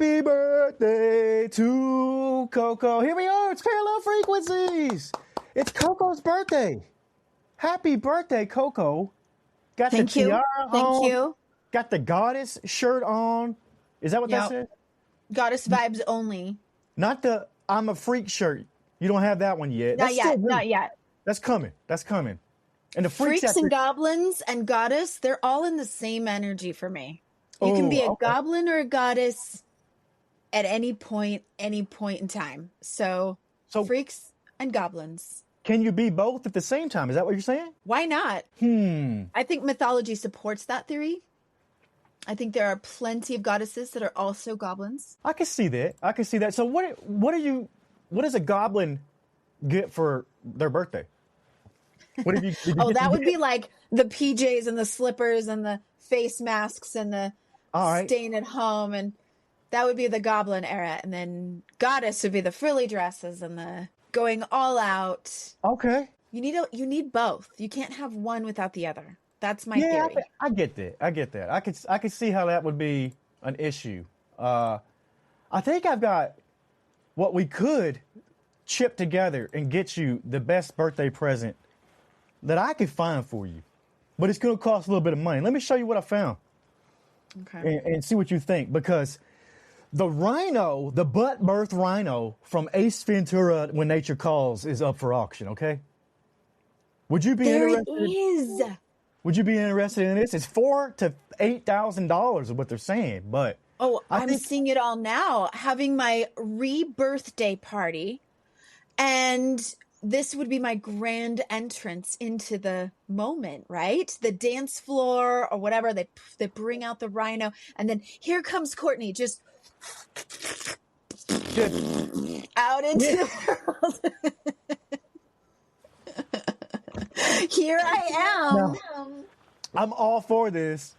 Happy birthday to Coco. Here we are. It's Parallel Frequencies. It's Coco's birthday. Happy birthday, Coco. Got the tiara on. Thank you. Got the goddess shirt on. Is that what that said? Goddess vibes only. Not the I'm a freak shirt. You don't have that one yet. Not yet. That's coming. And the freaks and goblins and goddess, they're all in the same energy for me. You can be a goblin or a goddess at any point in time. So freaks and goblins. Can you be both at the same time? Is that what you're saying? Why not? I think mythology supports that theory. I think there are plenty of goddesses that are also goblins. I can see that. So what does a goblin get for their birthday? What did you that would be like the PJs and the slippers and the face masks and the staying at home, and that would be the goblin era. And then goddess would be the frilly dresses and the going all out. Okay. You need both. You can't have one without the other. That's my theory. I get that. I could see how that would be an issue. I think I've got what we could chip together and get you the best birthday present that I could find for you. But it's going to cost a little bit of money. Let me show you what I found. Okay. And see what you think, because the rhino, the butt birth rhino from Ace Ventura When Nature Calls is up for auction, okay? Would you be interested? There it is. Would you be interested in this? It's $4,000 to $8,000 is what they're saying, but I'm seeing it all now. Having my re-birthday party, and this would be my grand entrance into the moment, right? The dance floor or whatever. They bring out the rhino, and then here comes Courtney, just out into the world. Here I am. No, I'm all for this.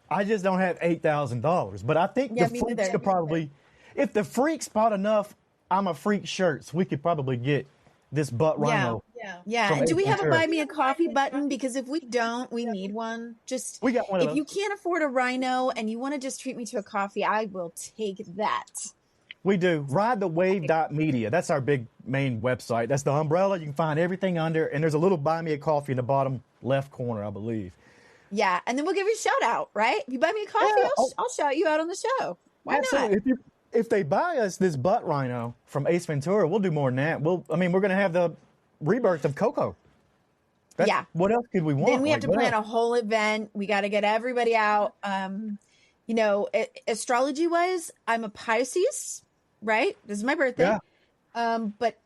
I just don't have $8,000, but I think the freaks could probably, if the freaks bought enough I'm a freak shirts, we could probably get this butt rhino. Yeah. Do we have a buy me a coffee button? Because if we don't, we need one. We got one of those. If you can't afford a rhino and you want to just treat me to a coffee, I will take that. We do. Ridethewave.media. That's our big main website. That's the umbrella. You can find everything under, and there's a little buy me a coffee in the bottom left corner, I believe. Yeah, and then we'll give you a shout out, right? If you buy me a coffee, I'll shout you out on the show. Why not? If they buy us this butt rhino from Ace Ventura, we'll do more than that. We're going to have the rebirth of Coco. What else could we want? Then we have to plan a whole event. We got to get everybody out. Astrology wise, I'm a Pisces, right? This is my birthday. Yeah. But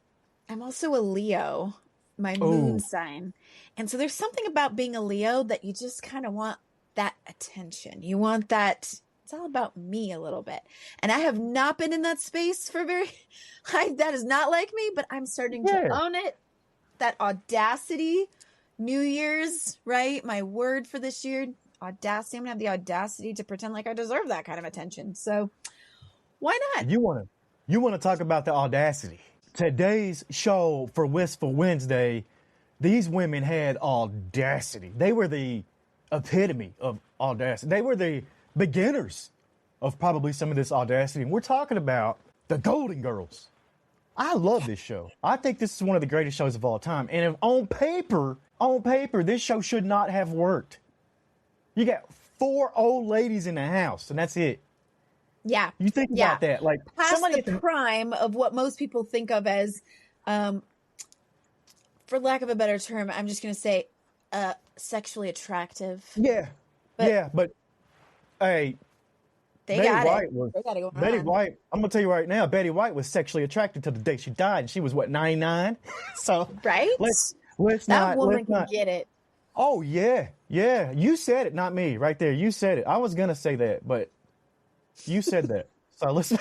I'm also a Leo, my moon sign. And so there's something about being a Leo that you just kind of want that attention. You want that. It's all about me a little bit. And I have not been in that space for that is not like me, but I'm starting to own it. That audacity, New Year's, right? My word for this year, audacity. I'm going to have the audacity to pretend like I deserve that kind of attention. So why not? You want to talk about the audacity. Today's show for Wistful Wednesday, these women had audacity. They were the epitome of audacity. They were the beginners of probably some of this audacity. And we're talking about the Golden Girls. I love this show. I think this is one of the greatest shows of all time. And if on paper, this show should not have worked. You got 4 old ladies in the house, and that's it. Yeah. You think about that. Like past the prime of what most people think of as, for lack of a better term, I'm just going to say sexually attractive. Yeah. But hey, Betty White, I'm going to tell you right now, Betty White was sexually attracted to the day she died, and she was, 99? So, right? Let's that woman can get it. Oh, yeah. You said it, not me, right there. You said it. I was going to say that, but you said that. So let's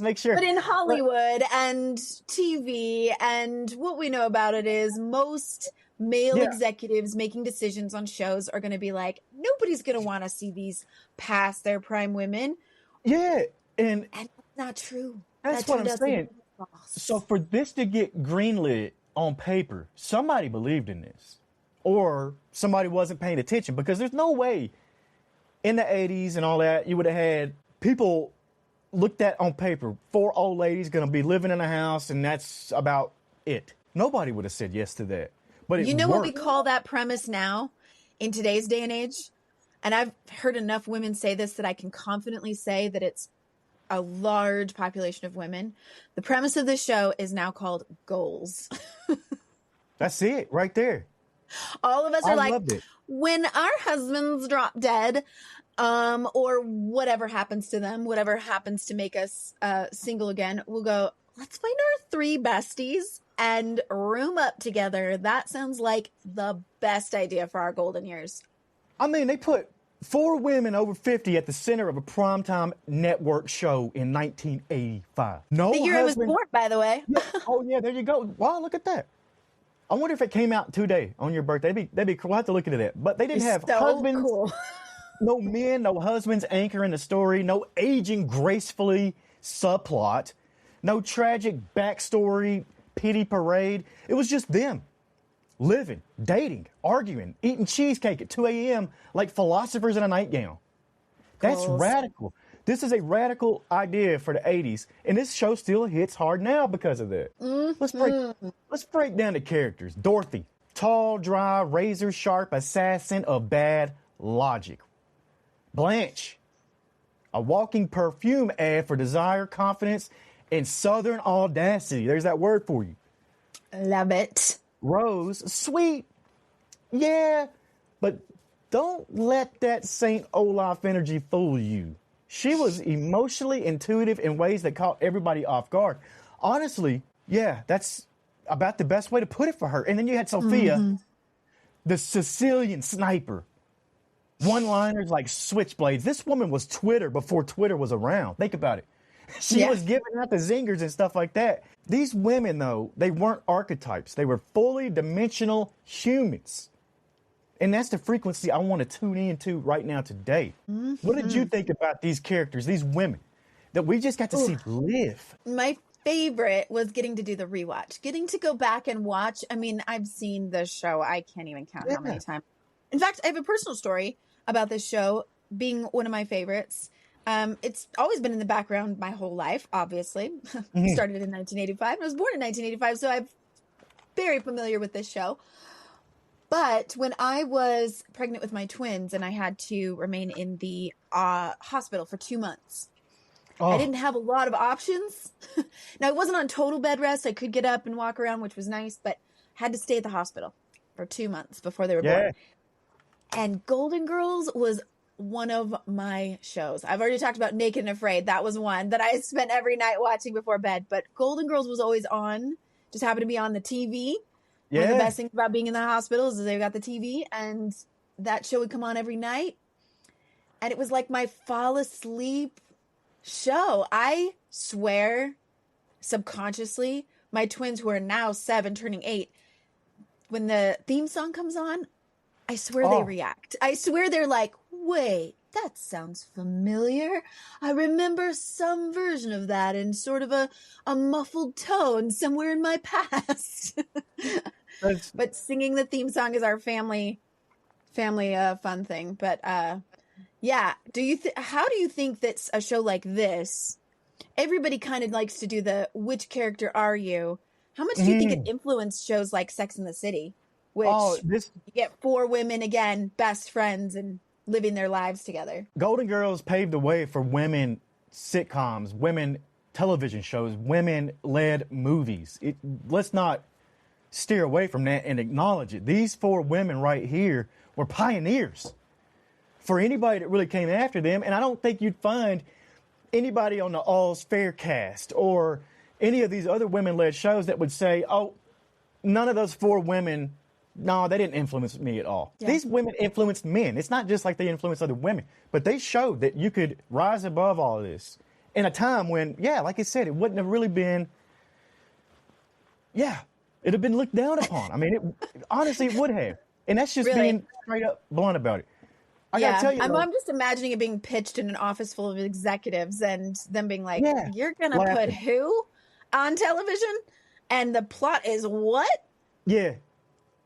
make sure. But in Hollywood and TV and what we know about it is most male executives making decisions on shows are going to be like, nobody's going to want to see these past their prime women. Yeah. And that's not true. That's what I'm saying. So for this to get greenlit on paper, somebody believed in this or somebody wasn't paying attention, because there's no way in the 80s and all that, you would have had people looked at on paper, 4 old ladies going to be living in a house, and that's about it. Nobody would have said yes to that. But You know what we worked. call that premise now in today's day and age? And I've heard enough women say this that I can confidently say that it's a large population of women. The premise of this show is now called goals. That's it right there. All of us are like, loved it. when our husbands drop dead, or whatever happens to them, whatever happens to make us single again, we'll go, let's find our 3 besties and room up together. That sounds like the best idea for our golden years. I mean, they put 4 women over 50 at the center of a primetime network show in 1985. No The year I was husband. born, by the way. Yeah. Oh, yeah, there you go. Wow, look at that. I wonder if it came out today on your birthday. That'd be cool. We'll have to look into that. But they didn't have So husbands, cool. no men, no husbands anchoring the story, no aging gracefully subplot, no tragic backstory, pity parade. It was just them living, dating, arguing, eating cheesecake at 2 a.m. like philosophers in a nightgown. That's Goals. radical. This is a radical idea for the 80s, and this show still hits hard now because of that. Let's break down the characters. Dorothy, tall, dry, razor-sharp assassin of bad logic. Blanche, a walking perfume ad for desire, confidence, and southern audacity. There's that word for you. Love it. Rose, sweet, yeah, but don't let that St. Olaf energy fool you. She was emotionally intuitive in ways that caught everybody off guard. Honestly, yeah, that's about the best way to put it for her. And then you had Sophia, the Sicilian sniper. One-liners like switchblades. This woman was Twitter before Twitter was around. Think about it. She was giving out the zingers and stuff like that. These women, though, they weren't archetypes. They were fully dimensional humans. And that's the frequency I want to tune into right now today. What did you think about these characters, these women that we just got to see live? My favorite was getting to do the rewatch, getting to go back and watch. I mean, I've seen this show. I can't even count how many times. In fact, I have a personal story about this show being one of my favorites. It's always been in the background my whole life, obviously. Started in 1985. I was born in 1985, so I'm very familiar with this show. But when I was pregnant with my twins and I had to remain in the hospital for 2 months, I didn't have a lot of options. Now, it wasn't on total bed rest. I could get up and walk around, which was nice, but had to stay at the hospital for 2 months before they were born. And Golden Girls was one of my shows. I've already talked about Naked and Afraid. That was one that I spent every night watching before bed. But Golden Girls was always on. Just happened to be on the TV. One of the best things about being in the hospital is they got the TV, and that show would come on every night. And it was like my fall asleep show. I swear, subconsciously, my twins, who are now 7, turning 8, when the theme song comes on, I swear they react. I swear they're like, wait, that sounds familiar. I remember some version of that in sort of a muffled tone somewhere in my past. But singing the theme song is our family fun thing. But yeah, how do you think that a show like this, everybody kind of likes to do the which character are you? How much do you think it influenced shows like Sex and the City, which you get 4 women again, best friends, and living their lives together? Golden Girls paved the way for women sitcoms, women television shows, women-led movies. Let's not steer away from that and acknowledge it. These 4 women right here were pioneers for anybody that really came after them, and I don't think you'd find anybody on the All's Fair cast or any of these other women-led shows that would say, oh, none of those 4 women, no, they didn't influence me at all. Yeah. These women influenced men. It's not just like they influenced other women, but they showed that you could rise above all of this in a time when, like I said, it wouldn't have really been, it'd have been looked down upon. I mean, honestly, it would have. And that's just being straight up blunt about it. I gotta tell you, I'm just imagining it being pitched in an office full of executives and them being like, you're going to put who on television? And the plot is what? Yeah.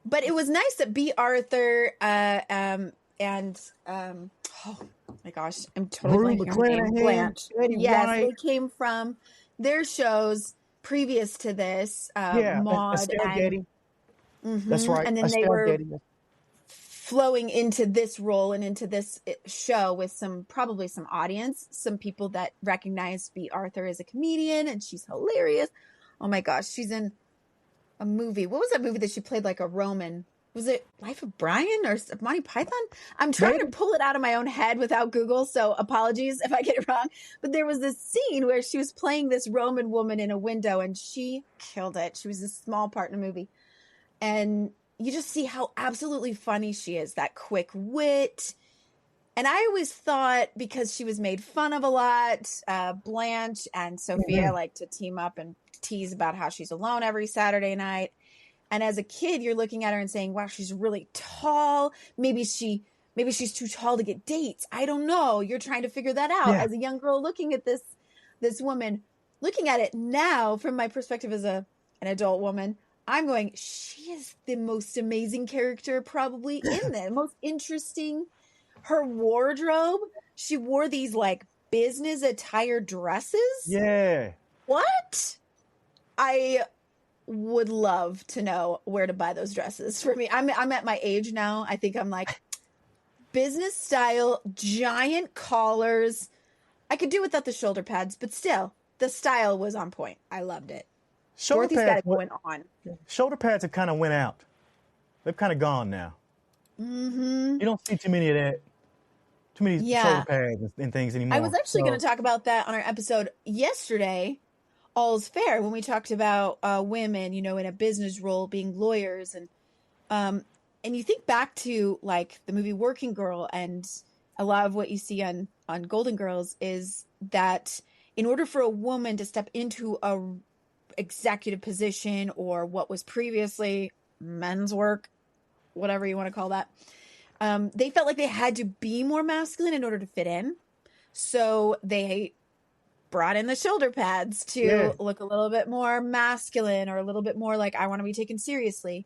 But it was nice that B. Arthur and my gosh, I'm totally blanking on her name. Blanche. Yes, they came from their shows previous to this, Maud Estelle and Getty. That's right. And then they were flowing into this role and into this show with probably some audience, some people that recognize B. Arthur as a comedian, and she's hilarious. Oh my gosh, she's in a movie. What was that movie that she played like a Roman? Was it Life of Brian or Monty Python? I'm trying to pull it out of my own head without Google, so apologies if I get it wrong. But there was this scene where she was playing this Roman woman in a window, and she killed it. She was a small part in the movie. And you just see how absolutely funny she is, that quick wit. And I always thought, because she was made fun of a lot, Blanche and Sophia like to team up and tease about how she's alone every Saturday night. And as a kid, you're looking at her and saying, wow, she's really tall. Maybe she's too tall to get dates. I don't know. You're trying to figure that out. As a young girl looking at this woman, looking at it now from my perspective as an adult woman, I'm going, she is the most amazing character probably in there. Most interesting. Her wardrobe, she wore these like business attire dresses. Yeah. What? I would love to know where to buy those dresses for me. I'm at my age now. I think I'm like business style, giant collars. I could do without the shoulder pads, but still, the style was on point. I loved it. Dorothy's got it going on. Shoulder pads have kind of went out. They've kind of gone now. You don't see too many of that. Too many shoulder pads and things anymore. I was actually going to talk about that on our episode yesterday, All's Fair, when we talked about women, in a business role, being lawyers, and you think back to like the movie Working Girl, and a lot of what you see on Golden Girls is that in order for a woman to step into a executive position or what was previously men's work, whatever you want to call that, they felt like they had to be more masculine in order to fit in. So they brought in the shoulder pads to look a little bit more masculine, or a little bit more like, I want to be taken seriously.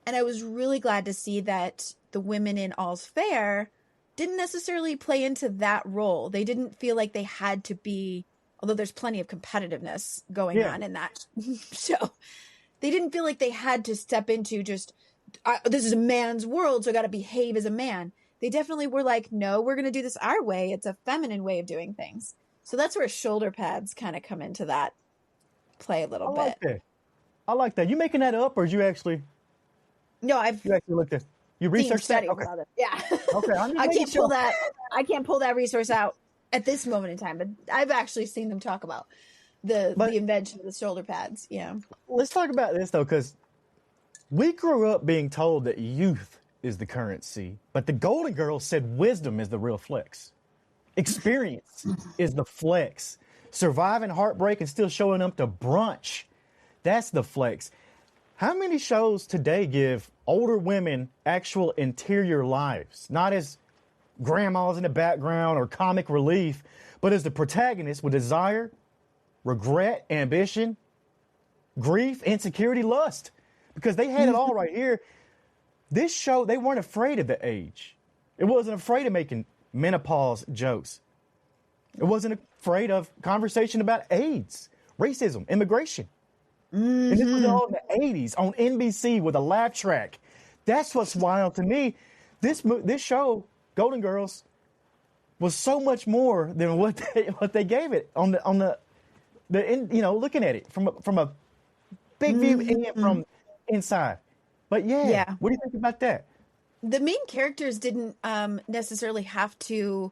And I was really glad to see that the women in All's Fair didn't necessarily play into that role. They didn't feel like they had to be, although there's plenty of competitiveness going on in that show. They didn't feel like they had to step into just, this is a man's world, so I got to behave as a man. They definitely were like, no, we're going to do this our way. It's a feminine way of doing things. So that's where shoulder pads kind of come into that play a little bit. I like that. You making that up, or you actually? No, you actually looked at. You researched that? Okay. About it. Yeah. Okay. I can't pull that. I can't pull that resource out at this moment in time, but I've actually seen them talk about the invention of the shoulder pads. Yeah. Let's talk about this though, because we grew up being told that youth is the currency, but the Golden Girls said wisdom is the real flex. Experience is the flex. Surviving heartbreak and still showing up to brunch, that's the flex. How many shows today give older women actual interior lives, not as grandmas in the background or comic relief, but as the protagonist with desire, regret, ambition, grief, insecurity, lust? Because they had it all right here. This show, they weren't afraid of the age. It wasn't afraid of making menopause jokes. It wasn't afraid of conversation about AIDS, racism, immigration. And this was all in the 80s on NBC with a laugh track. That's what's wild to me. This show, Golden Girls, was so much more than what they gave it on the looking at it from a big view and from inside. But what do you think about that? The main characters didn't necessarily have to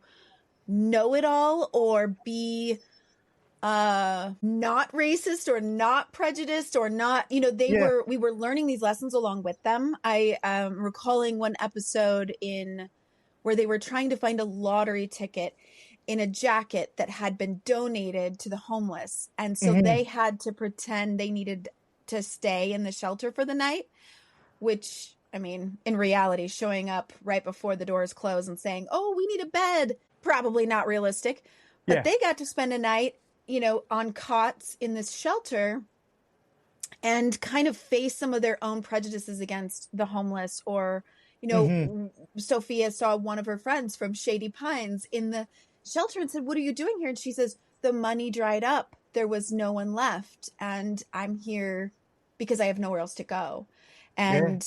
know it all or be not racist or not prejudiced or not, we were learning these lessons along with them. I am recalling one episode where they were trying to find a lottery ticket in a jacket that had been donated to the homeless. And so they had to pretend they needed to stay in the shelter for the night, which, I mean, in reality, showing up right before the doors close and saying, oh, we need a bed, probably not realistic. But they got to spend a night, on cots in this shelter and kind of face some of their own prejudices against the homeless, or, Sophia saw one of her friends from Shady Pines in the shelter and said, "What are you doing here?" And she says, "The money dried up. There was no one left. And I'm here because I have nowhere else to go." And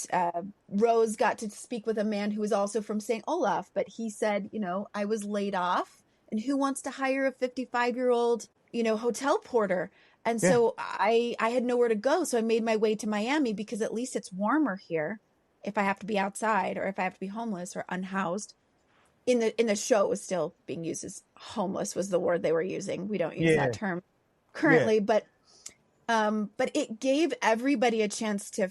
Rose got to speak with a man who was also from St. Olaf, but he said, "I was laid off, and who wants to hire a 55-year-old, hotel porter?" And so I had nowhere to go. So I made my way to Miami because at least it's warmer here if I have to be outside or if I have to be homeless or unhoused. In the show, it was still being used as homeless was the word they were using. We don't use that term currently, but it gave everybody a chance to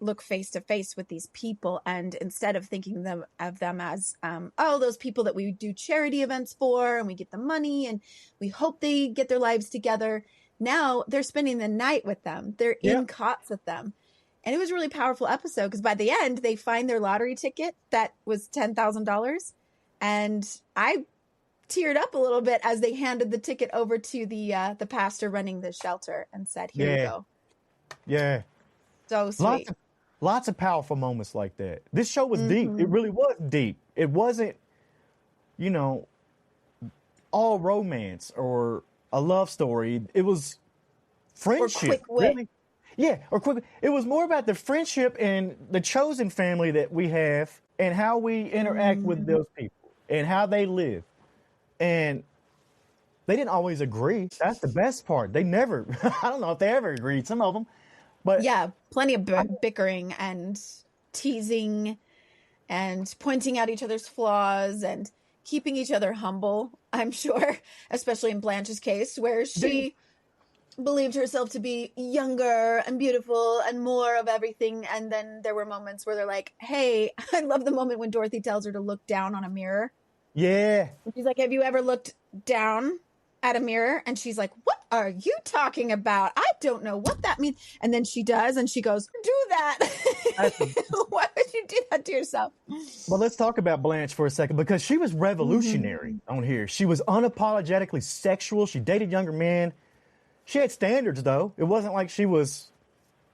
look face to face with these people. And instead of thinking of them as, those people that we do charity events for and we get the money and we hope they get their lives together. Now they're spending the night with them. They're in cots with them. And it was a really powerful episode because by the end they find their lottery ticket that was $10,000. And I teared up a little bit as they handed the ticket over to the pastor running the shelter and said, "Here you go." Yeah. So sweet. Lots of powerful moments like that. This show was deep. It really was deep. It wasn't, all romance or a love story. It was friendship. Or quick wit. Really. Yeah, or quick. It was more about the friendship and the chosen family that we have and how we interact with those people and how they live. And they didn't always agree. That's the best part. They never, I don't know if they ever agreed, some of them. But yeah, plenty of bickering and teasing and pointing out each other's flaws and keeping each other humble, I'm sure, especially in Blanche's case, where she believed herself to be younger and beautiful and more of everything. And then there were moments where they're like, "Hey," I love the moment when Dorothy tells her to look down on a mirror. Yeah. And she's like, "Have you ever looked down at a mirror?" And she's like, "What are you talking about? I don't know what that means." And then she does, and she goes, "Do that." Why would you do that to yourself? Well, let's talk about Blanche for a second because she was revolutionary on here. She was unapologetically sexual. She dated younger men. She had standards, though. It wasn't like she was,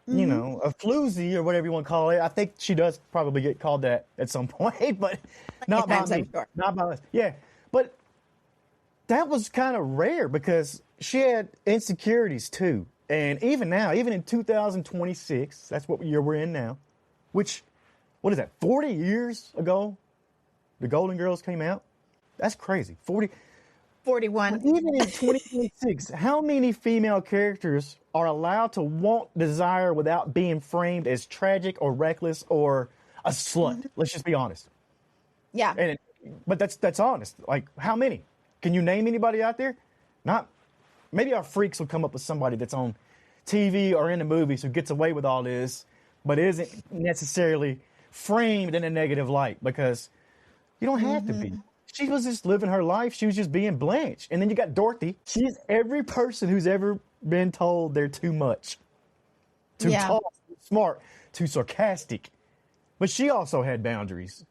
a floozy or whatever you want to call it. I think she does probably get called that at some point, but not by me. Sure. Not by us. Yeah, but that was kind of rare because she had insecurities too. And even now, even in 2026, that's what year we're in now, which, what is that, 40 years ago, the Golden Girls came out? That's crazy. 41. Even in 2026, how many female characters are allowed to want desire without being framed as tragic or reckless or a slut? Let's just be honest. Yeah. But that's honest. Like, how many? Can you name anybody out there? Not. Maybe our freaks will come up with somebody that's on TV or in the movies who gets away with all this, but isn't necessarily framed in a negative light because you don't have to be. She was just living her life. She was just being Blanche. And then you got Dorothy. She's every person who's ever been told they're too much, too tall, too smart, too sarcastic. But she also had boundaries.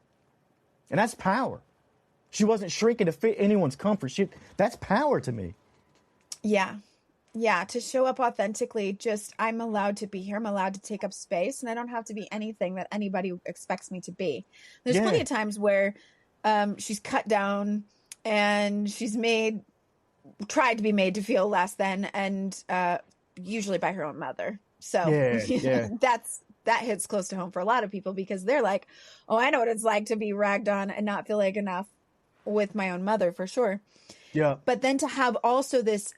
And that's power. She wasn't shrinking to fit anyone's comfort. That's power to me. Yeah. Yeah. To show up authentically, just I'm allowed to be here. I'm allowed to take up space and I don't have to be anything that anybody expects me to be. There's plenty of times where she's cut down and she's tried to be made to feel less than, and usually by her own mother. So that hits close to home for a lot of people because they're like, "Oh, I know what it's like to be ragged on and not feel like enough with my own mother," for sure. Yeah. But then to have also this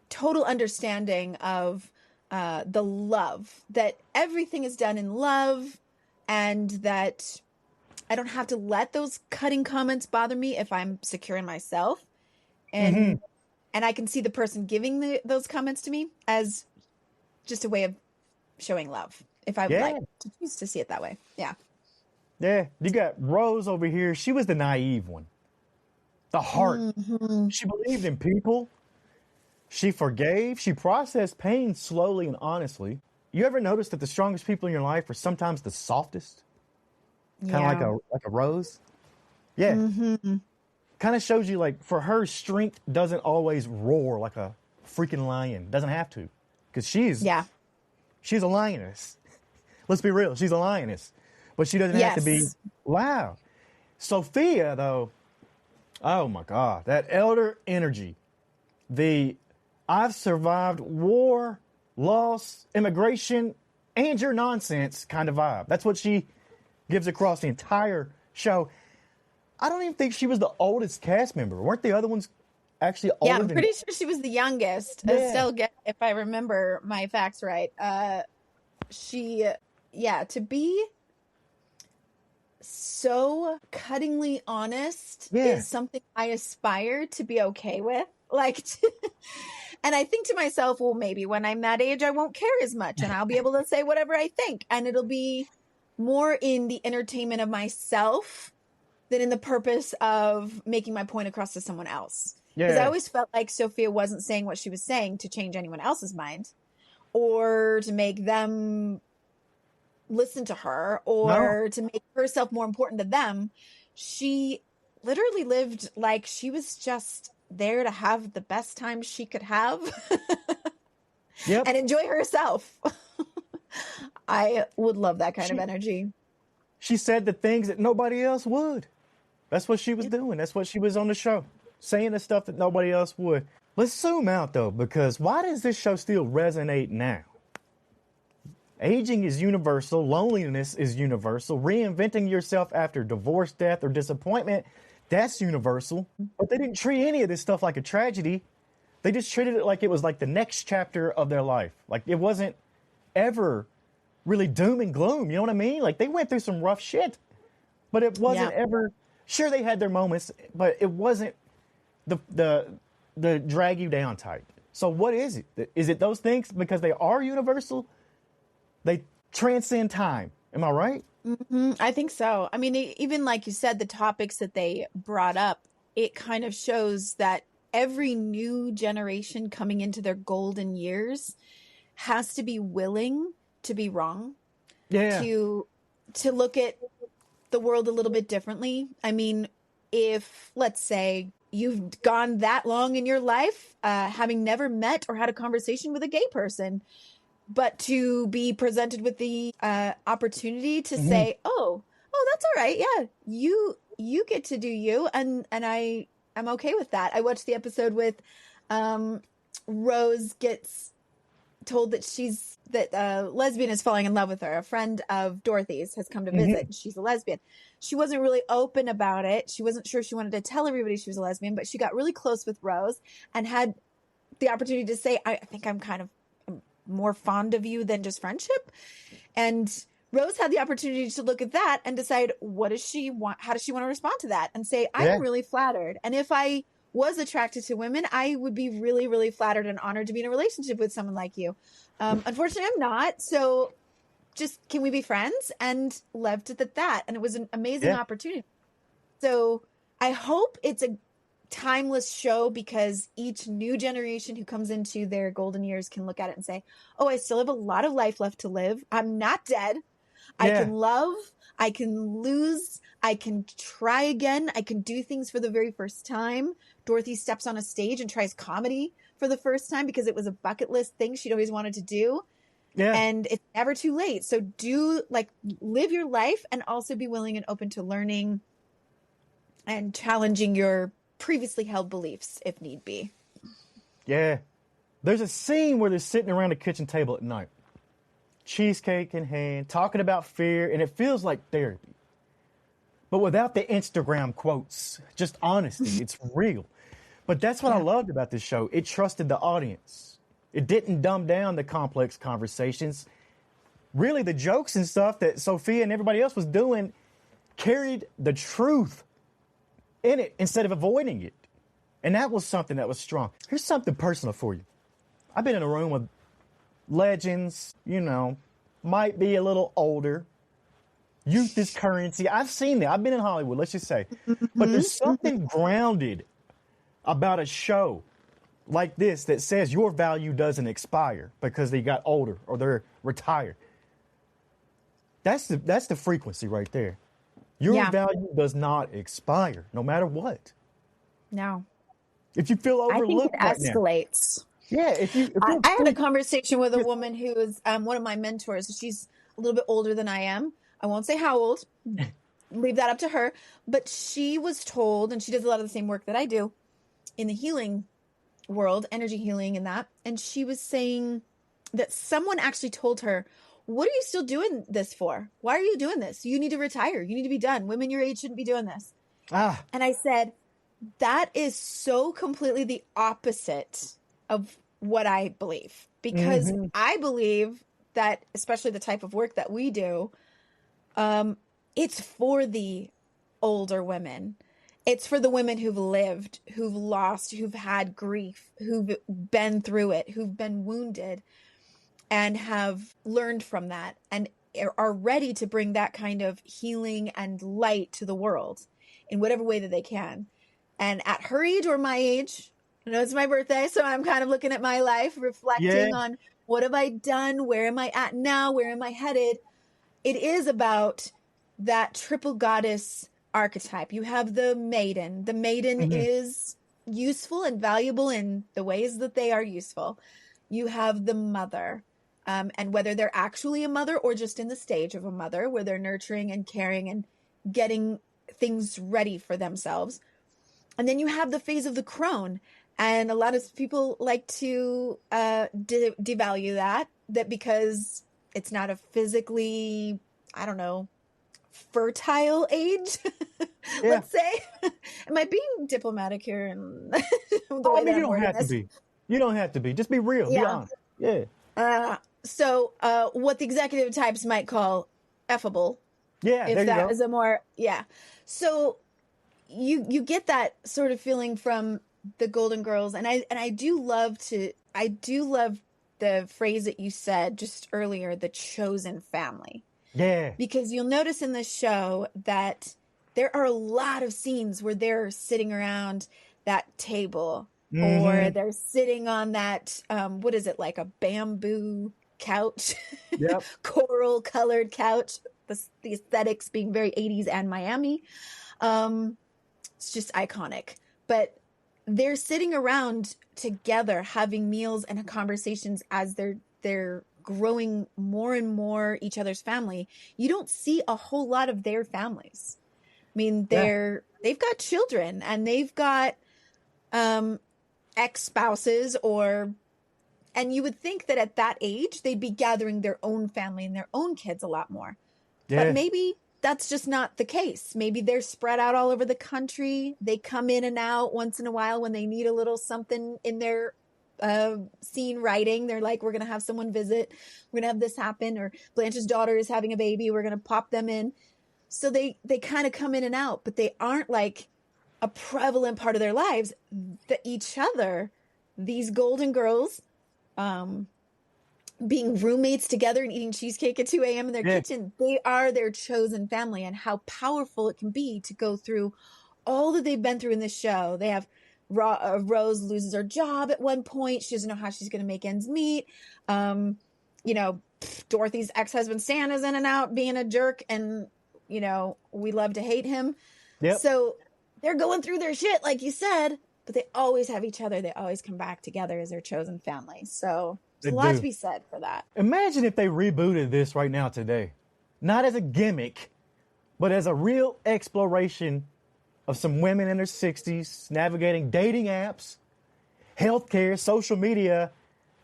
total understanding of the love, that everything is done in love, and that I don't have to let those cutting comments bother me if I'm secure in myself. And I can see the person giving those comments to me as just a way of showing love. If I would like to choose to see it that way. Yeah. Yeah. You got Rose over here. She was the naive one. The heart. She believed in people. She forgave. She processed pain slowly and honestly. You ever notice that the strongest people in your life are sometimes the softest? Kind of like a rose? Yeah. Kind of shows you, like, for her, strength doesn't always roar like a freaking lion. Doesn't have to. Because she's a lioness. Let's be real. She's a lioness. but she doesn't have to be Yes. loud. Sophia, though, oh my God, that elder energy, the I've survived war, loss, immigration, and your nonsense kind of vibe. That's what she gives across the entire show. I don't even think she was the oldest cast member. Weren't the other ones actually older Yeah, I'm than... pretty sure she was the youngest. Yeah. Still get if I remember my facts right. She, yeah, to be so cuttingly honest Yeah. is something I aspire to be okay with. Like, and I think to myself, well, maybe when I'm that age, I won't care as much and I'll be able to say whatever I think. And it'll be more in the entertainment of myself than in the purpose of making my point across to someone else. Because I Yeah. always felt like Sophia wasn't saying what she was saying to change anyone else's mind or to make them listen to her or to make herself more important to them. She literally lived like she was just there to have the best time she could have Yep. and enjoy herself. I would love that kind of energy. She said the things that nobody else would. That's what she was doing. That's what she was on the show, saying the stuff that nobody else would. Let's zoom out, though, because why does this show still resonate now? Aging is universal. Loneliness is universal. Reinventing yourself after divorce, death, or disappointment, that's universal. But they didn't treat any of this stuff like a tragedy. They just treated it like it was like the next chapter of their life. Like it wasn't ever really doom and gloom. You know what I mean? Like they went through some rough shit, but it wasn't ever... Sure, they had their moments, but it wasn't the drag you down type. So what is it? Is it those things because they are universal? They transcend time. Am I right? Mm-hmm. I think so. I mean, even like you said, the topics that they brought up, it kind of shows that every new generation coming into their golden years has to be willing to be wrong. Yeah. To look at the world a little bit differently. I mean, if let's say you've gone that long in your life, having never met or had a conversation with a gay person, but to be presented with the opportunity to say, oh, that's all right. Yeah, you get to do you. And I'm okay with that. I watched the episode with Rose gets told that lesbian is falling in love with her. A friend of Dorothy's has come to visit and she's a lesbian. She wasn't really open about it. She wasn't sure she wanted to tell everybody she was a lesbian, but she got really close with Rose and had the opportunity to say, I think I'm kind of more fond of you than just friendship. And Rose had the opportunity to look at that and decide, what does she want? How does she want to respond to that? And say, I'm really flattered. And if I was attracted to women, I would be really, really flattered and honored to be in a relationship with someone like you. Unfortunately, I'm not. So just, can we be friends? And left it at that. And it was an amazing opportunity. So I hope it's a timeless show because each new generation who comes into their golden years can look at it and say, oh, I still have a lot of life left to live. I'm not dead. I can love, I can lose, I can try again. I can do things for the very first time. Dorothy steps on a stage and tries comedy for the first time because it was a bucket list thing she'd always wanted to do. Yeah. And it's never too late. So live your life and also be willing and open to learning and challenging your previously held beliefs if need be. Yeah. There's a scene where they're sitting around the kitchen table at night, cheesecake in hand, talking about fear, and it feels like therapy. But without the Instagram quotes, just honesty. It's real. But that's what I loved about this show. It trusted the audience. It didn't dumb down the complex conversations. Really, the jokes and stuff that Sophia and everybody else was doing carried the truth in it instead of avoiding it. And that was something that was strong. Here's something personal for you. I've been in a room with legends, might be a little older. Youth is currency. I've seen that. I've been in Hollywood, let's just say. But there's something grounded about a show like this that says your value doesn't expire because they got older or they're retired. That's the frequency right there. Your value does not expire, no matter what. No. If you feel overlooked, I think it escalates. Yeah. I had a conversation with a woman who is one of my mentors. She's a little bit older than I am. I won't say how old. Leave that up to her. But she was told, and she does a lot of the same work that I do in the healing world, energy healing and that. And she was saying that someone actually told her, what are you still doing this for? Why are you doing this? You need to retire. You need to be done. Women your age shouldn't be doing this. And I said, that is so completely the opposite of what I believe. Because I believe that, especially the type of work that we do, it's for the older women. It's for the women who've lived, who've lost, who've had grief, who've been through it, who've been wounded, and have learned from that and are ready to bring that kind of healing and light to the world in whatever way that they can. And at her age or my age, I know it's my birthday, so I'm kind of looking at my life, reflecting on what have I done? Where am I at now? Where am I headed? It is about that triple goddess archetype. You have the maiden. The maiden is useful and valuable in the ways that they are useful. You have the mother. And whether they're actually a mother or just in the stage of a mother, where they're nurturing and caring and getting things ready for themselves. And then you have the phase of the crone. And a lot of people like to devalue that because it's not a physically, I don't know, fertile age, let's say. Am I being diplomatic here? And you don't have to be. You don't have to be. Just be real. Be honest. Yeah. So what the executive types might call effable. Yeah, if there that you go. is a more, So you get that sort of feeling from the Golden Girls. And I do love the phrase that you said just earlier, the chosen family. Yeah. Because you'll notice in this show that there are a lot of scenes where they're sitting around that table or they're sitting on that, what is it, like a bamboo couch, coral colored couch, the aesthetics being very 80s and Miami. It's just iconic. But they're sitting around together having meals and conversations as they're growing more and more each other's family. You don't see a whole lot of their families. I mean, they've got children and they've got ex-spouses and you would think that at that age they'd be gathering their own family and their own kids a lot more. But maybe that's just not the case. Maybe they're spread out all over the country. They come in and out once in a while when they need a little something in their scene writing. They're like, we're going to have someone visit. We're going to have this happen. Or Blanche's daughter is having a baby. We're going to pop them in. So they kind of come in and out, but they aren't like a prevalent part of their lives. Each other, these Golden Girls, being roommates together and eating cheesecake at 2 a.m. in their kitchen, they are their chosen family. And how powerful it can be to go through all that they've been through in this show. They have Rose loses her job at one point. She doesn't know how she's going to make ends meet. Dorothy's ex-husband Stan is in and out being a jerk, and we love to hate him. So they're going through their shit, like you said, but they always have each other. They always come back together as their chosen family. So there's a lot to be said for that. Imagine if they rebooted this right now today, not as a gimmick, but as a real exploration of some women in their 60s navigating dating apps, healthcare, social media,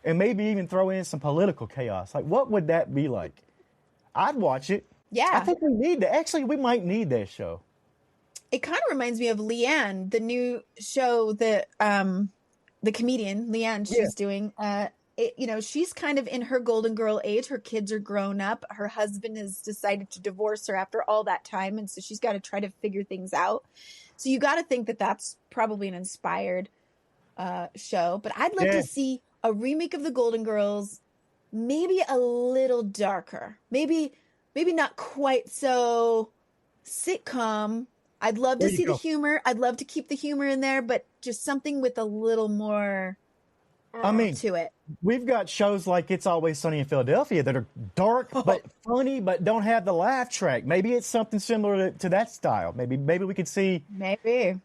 and maybe even throw in some political chaos. Like, what would that be like? I'd watch it. Yeah. I think we need that. Actually, we might need that show. It kind of reminds me of Leanne, the new show that the comedian Leanne she's doing. She's kind of in her Golden Girl age. Her kids are grown up. Her husband has decided to divorce her after all that time, and so she's got to try to figure things out. So you got to think that that's probably an inspired show. But I'd love to see a remake of the Golden Girls, maybe a little darker, maybe not quite so sitcom. I'd love to see the humor. I'd love to keep the humor in there, but just something with a little more to it. We've got shows like It's Always Sunny in Philadelphia that are dark but funny, but don't have the laugh track. Maybe it's something similar to that style. Maybe we could see. Maybe.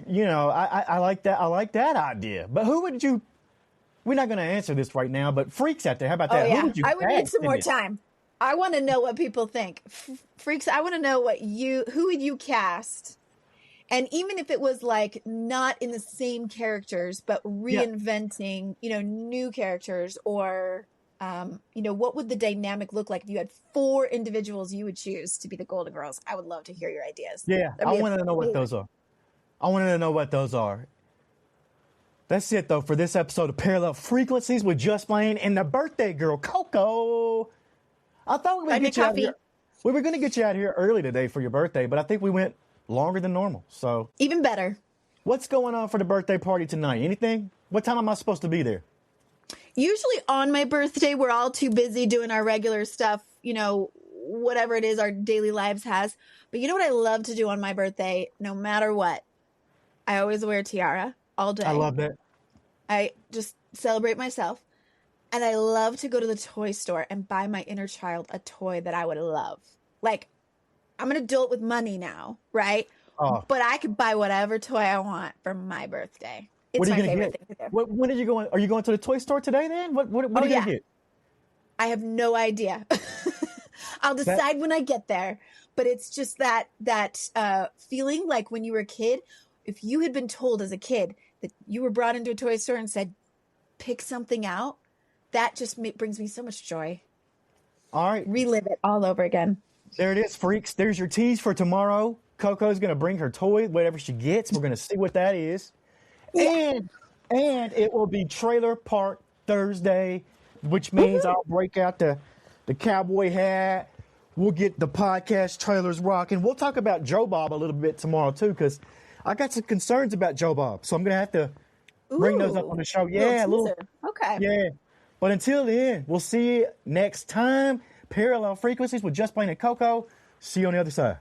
I like that. I like that idea. But who would you? We're not going to answer this right now. But freaks out there, how about that? Oh, yeah. Who would you I would need some more it? time. I want to know what people think. Freaks, I want to know who would you cast? And even if it was like not in the same characters, but reinventing, new characters, or, what would the dynamic look like if you had 4 individuals you would choose to be the Golden Girls? I would love to hear your ideas. Yeah, I wanted to know what those are. That's it, though, for this episode of Parallel Frequencies with Just Blane and the birthday girl, Coco. I thought we were going to get you out here. We were going to get you out here early today for your birthday, but I think we went longer than normal. So even better. What's going on for the birthday party tonight? Anything? What time am I supposed to be there? Usually on my birthday, we're all too busy doing our regular stuff, whatever it is our daily lives has. But you know what I love to do on my birthday, no matter what? I always wear a tiara all day. I love that. I just celebrate myself. And I love to go to the toy store and buy my inner child a toy that I would love. Like, I'm an adult with money now, right? Oh. But I could buy whatever toy I want for my birthday. It's my favorite thing to do. When are you going? Are you going to the toy store today then? What are you going to get? I have no idea. I'll decide when I get there. But it's just that feeling like when you were a kid, if you had been told as a kid that you were brought into a toy store and said, pick something out, that just brings me so much joy. All right. Relive it all over again. There it is, freaks. There's your tease for tomorrow. Coco's going to bring her toy, whatever she gets. We're going to see what that is. Yeah. And it will be Trailer Park Thursday, which means I'll break out the cowboy hat. We'll get the podcast trailers rocking. We'll talk about Joe Bob a little bit tomorrow, too, because I got some concerns about Joe Bob. So I'm going to have to bring those up on the show. Yeah, okay. Yeah. But until then, we'll see you next time. Parallel Frequencies with Just Blane and Coco. See you on the other side.